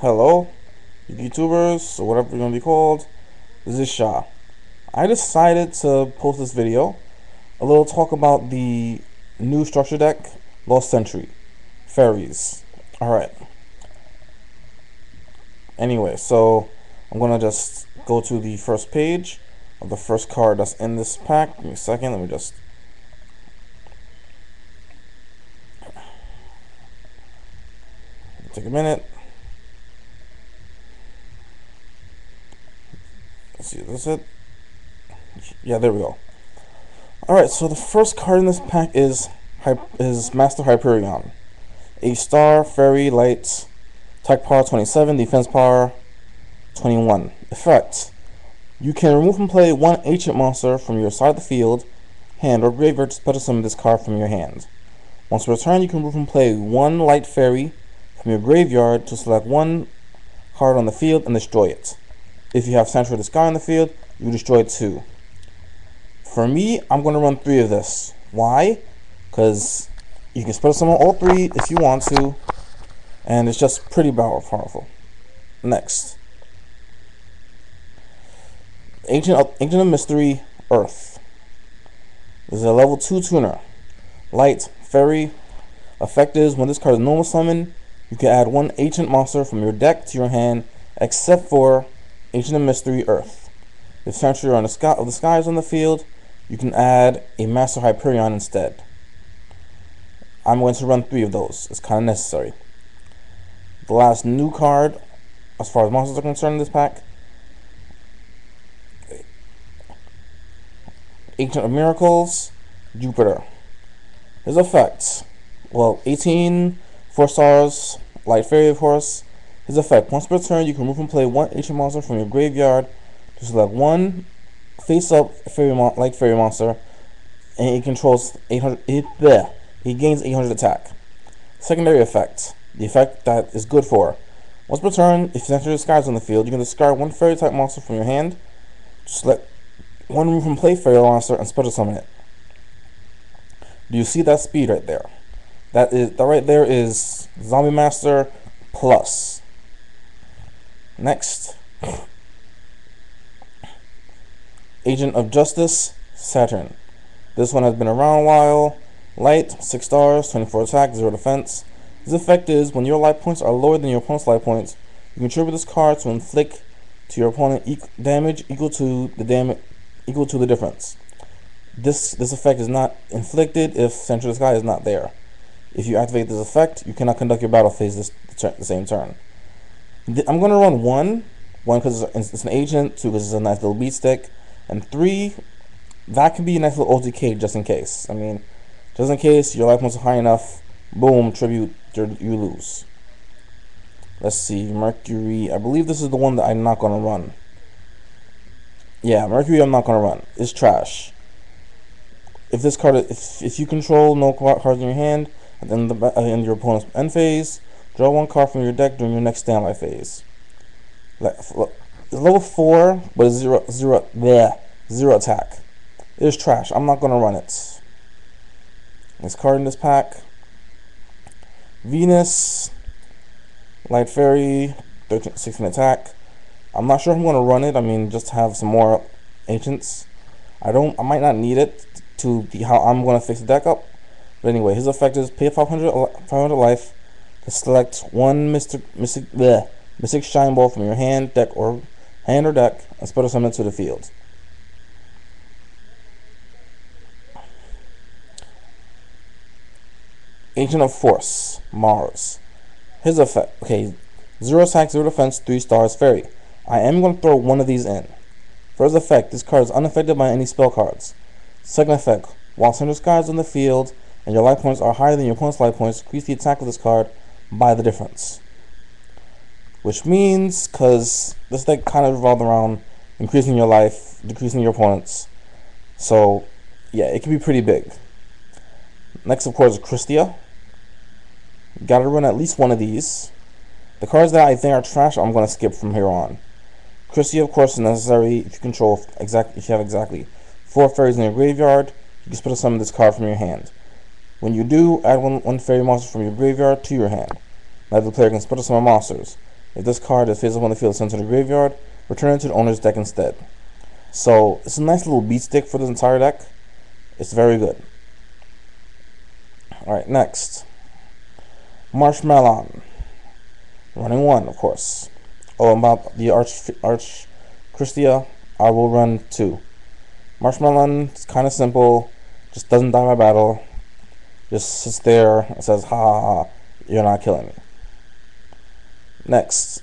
Hello, YouTubers, or whatever you're gonna be called. This is Shah. I decided to post this video, a little talk about the new structure deck, Lost Century, Fairies. Alright, anyway, so I'm gonna just go to the first page of the first card that's in this pack. Give me a second, let me just take a minute. Let's see, is this it? Yeah, there we go. Alright, so the first card in this pack is Master Hyperion. A star, fairy, light, attack power 27, defense power 21. Effect: you can remove from play one ancient monster from your side of the field, hand, or graveyard to special summon this card from your hand. Once per turn, you can remove from play one light fairy from your graveyard to select one card on the field and destroy it. If you have Sanctuary of the Sky on the field, you destroy 2. For me, I'm going to run 3 of this. Why? Because you can special summon all 3 if you want to, and it's just pretty powerful. Next, Agent of Mystery, Earth. This is a level 2 tuner. Light, fairy. Effect is, when this card is normal summon, you can add one ancient monster from your deck to your hand, except for Agent of Mystery, Earth. If Sanctuary of the Sky is on the field, you can add a Master Hyperion instead. I'm going to run 3 of those. It's kind of necessary. The last new card, as far as monsters are concerned in this pack, Agent of Miracles, Jupiter. His effect: 18, 4 stars, light fairy of course. His effect: once per turn, you can remove and play one ancient monster from your graveyard to select one face-up light fairy monster, and he controls 800. He gains 800 attack. Secondary effect: the effect that is good for: once per turn, if Sanctuary of the Sky is on the field, you can discard one fairy type monster from your hand, select one remove from play fairy monster, and special summon it. Do you see that speed right there? That right there is Zombie Master Plus. Next, Agent of Justice, Saturn. This one has been around a while. Light, 6 stars, 24 attack, 0 defense. His effect is, when your life points are lower than your opponent's life points, you can trigger this card to inflict to your opponent damage equal to the difference. This effect is not inflicted if Sanctuary of the Sky is not there. If you activate this effect, you cannot conduct your battle phase the same turn. I'm going to run 1 because it's an agent, 2 because it's a nice little beat stick, and 3, that can be a nice little OTK just in case. I mean, just in case your life points are high enough, boom, tribute, you lose. Let's see, Mercury. I believe this is the one that I'm not going to run. Yeah, Mercury I'm not going to run. It's trash. If this card, if you control no cards in your hand at the end of your opponent's end phase, draw 1 card from your deck during your next standby phase. It's level 4, but it's zero attack. It's trash. I'm not going to run it. Next card in this pack, Venus, light fairy, 16 attack. I'm not sure if I'm going to run it. I mean, just to have some more ancients. I might not need it to be how I'm going to fix the deck up. But anyway, his effect is pay 500 life to select one Mystic Shine Ball from your hand, or deck, and special summon it to the field. Agent of Force, Mars. His effect, 0 attack, 0 defense, 3 stars, fairy. I am going to throw one of these in. First effect, this card is unaffected by any spell cards. Second effect, while Sanctuary of the Sky is on the field and your life points are higher than your opponent's life points, increase the attack of this card by the difference. Which means, because this deck kind of revolved around increasing your life, decreasing your opponent's. So, yeah, it can be pretty big. Next, of course, is Christia. Gotta run at least one of these. The cards that I think are trash, I'm going to skip from here on. Christia, of course, is necessary if you have exactly 4 fairies in your graveyard. You can special summon this card from your hand. When you do, add one fairy monster from your graveyard to your hand. Neither player can special summon monsters. If this card is face up on the field, sent to the graveyard, return it to the owner's deck instead. So it's a nice little beat stick for this entire deck. It's very good. Alright, next. Marshmallow. Running 1, of course. Oh, about the Arch Christia, I will run 2. Marshmallow is kind of simple. Just doesn't die by battle. Just sits there and says, ha ha ha, you're not killing me. Next.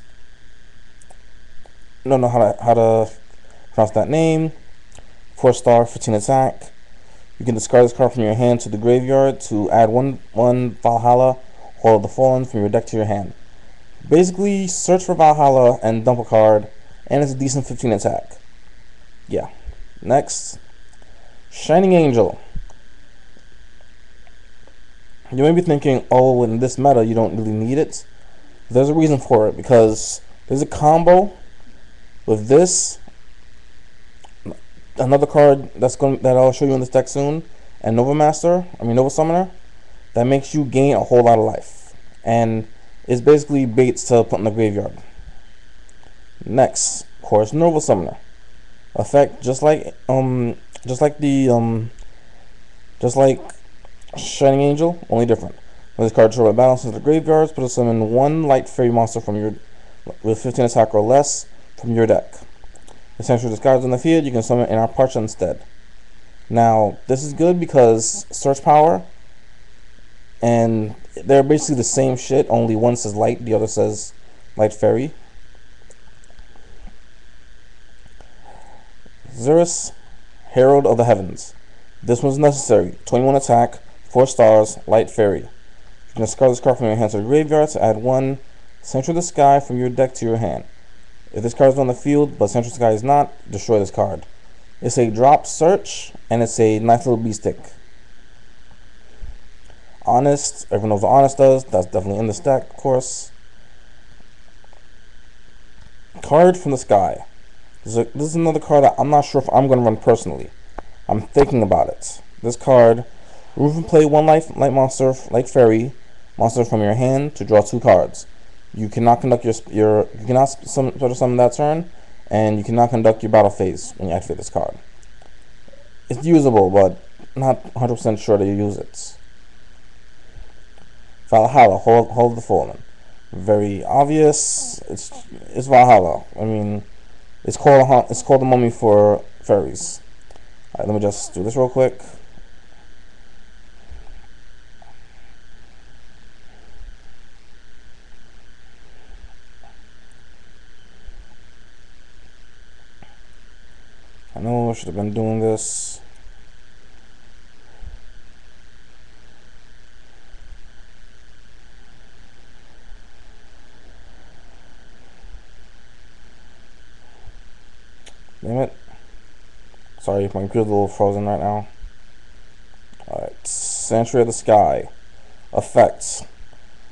Don't know how to pronounce that name. 4-star, 15 attack. You can discard this card from your hand to the graveyard to add one Valhalla, Hall of the Fallen from your deck to your hand. Basically, search for Valhalla and dump a card, and it's a decent 15 attack. Yeah. Next. Shining Angel. You may be thinking, oh, in this meta you don't really need it. There's a reason for it, because there's a combo with this, another card that I'll show you in this deck soon, and Nova Summoner, that makes you gain a whole lot of life, and it's basically baits to put in the graveyard. Next, of course, Nova Summoner effect, just like Shining Angel, only different. When this card shows balance into the graveyards, put a summon one light fairy monster from your with 15 attack or less from your deck. Essentially, this card's on the field, you can summon in our Parcha instead. Now, this is good because search power, and they're basically the same shit, only one says light, the other says light fairy. Xeris, Herald of the Heavens. This one's necessary. 21 attack, 4 stars, light fairy. You can discard this card from your hand to the graveyard to add one Central the Sky from your deck to your hand. If this card is on the field, but Central Sky is not, destroy this card. It's a drop search, and it's a nice little beat stick. Honest, everyone knows what Honest does. That's definitely in this deck, of course. Card from the Sky. This is another card that I'm not sure if I'm going to run personally. I'm thinking about it. This card, remove and play one light monster, light fairy monster from your hand to draw 2 cards. You cannot conduct you cannot summon that turn, and you cannot conduct your battle phase when you activate this card. It's usable, but not 100% sure that you use it. Valhalla, Hold the Fallen. Very obvious. It's Valhalla. I mean, it's called the Mummy for fairies. Alright, let me just do this real quick. I know I should have been doing this. Damn it. Sorry, my computer's a little frozen right now. Alright, Sentry of the Sky. Effects.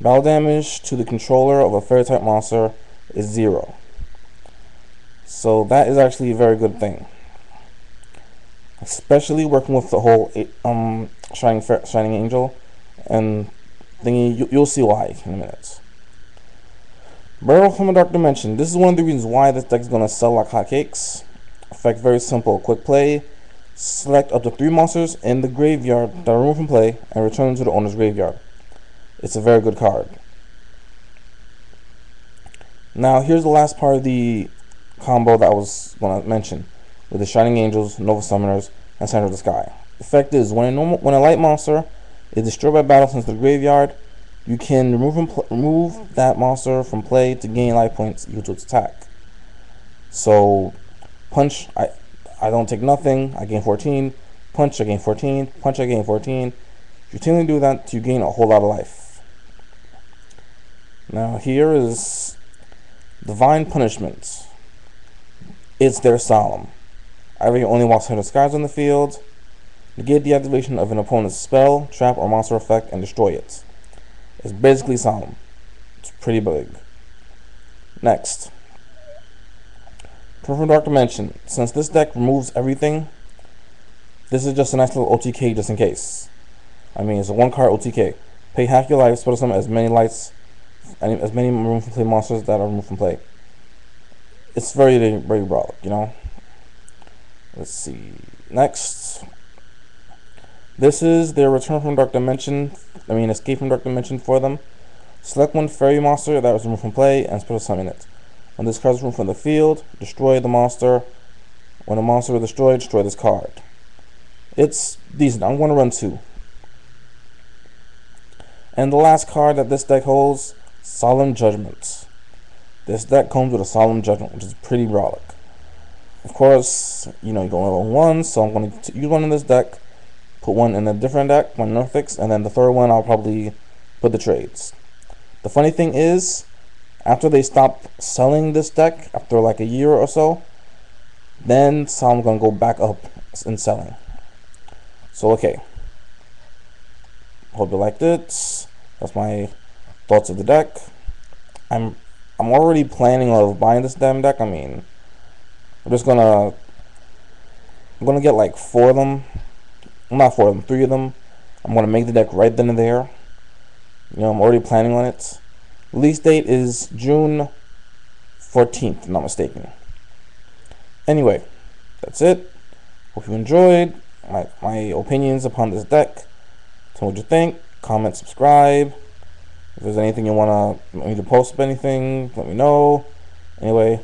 Battle damage to the controller of a fairy type monster is 0. So that is actually a very good thing. Especially working with the whole Shining Angel and thingy, you'll see why in a minute. Burrow from a Dark Dimension. This is one of the reasons why this deck is going to sell like hotcakes. Effect very simple. Quick play. Select up to 3 monsters in the graveyard that are removed from play and return them to the owner's graveyard. It's a very good card. Now here's the last part of the combo that I was going to mention with the Shining Angels, Nova Summoners, and Center of the Sky. The effect is when a light monster is destroyed by battle since the graveyard, you can remove that monster from play to gain life points equal to its attack. So punch, I don't take nothing, I gain 14. Punch, I gain 14. Punch, I gain 14. If you continually do that, you gain a whole lot of life. Now here is Divine Punishment. It's their solemn. Either you only walk 100 skies on the field, negate the activation of an opponent's spell, trap, or monster effect, and destroy it. It's basically solemn. It's pretty big. Next. From Dark Dimension. Since this deck removes everything, this is just a nice little OTK just in case. I mean, it's a 1-card OTK. Pay half your life, special summon as many lights as many remove from play monsters that are removed from play. It's very brolic, you know. Let's see. Next, this is their Return from Dark Dimension. Escape from Dark Dimension for them. Select one fairy monster that was removed from play and special summon it. When this card is removed from the field, destroy the monster. When a monster is destroyed, destroy this card. It's decent. I'm going to run 2. And the last card that this deck holds, Solemn Judgment. This deck comes with a Solemn Judgment, which is pretty brolic. Of course, you go level 1, so I'm going to use one in this deck, put one in a different deck, one Northix, and then the third one I'll probably put the trades. The funny thing is, after they stop selling this deck, after like a year or so, then I'm going to go back up in selling. So okay, hope you liked it. That's my thoughts of the deck. I'm already planning on buying this damn deck. I'm gonna get like 4 of them. Well, not 4 of them, 3 of them. I'm gonna make the deck right then and there. I'm already planning on it. Release date is June 14th, if I'm not mistaken. Anyway, that's it. Hope you enjoyed my opinions upon this deck. Tell me what you think. Comment, subscribe. If there's anything you want me to post up anything, let me know. Anyway,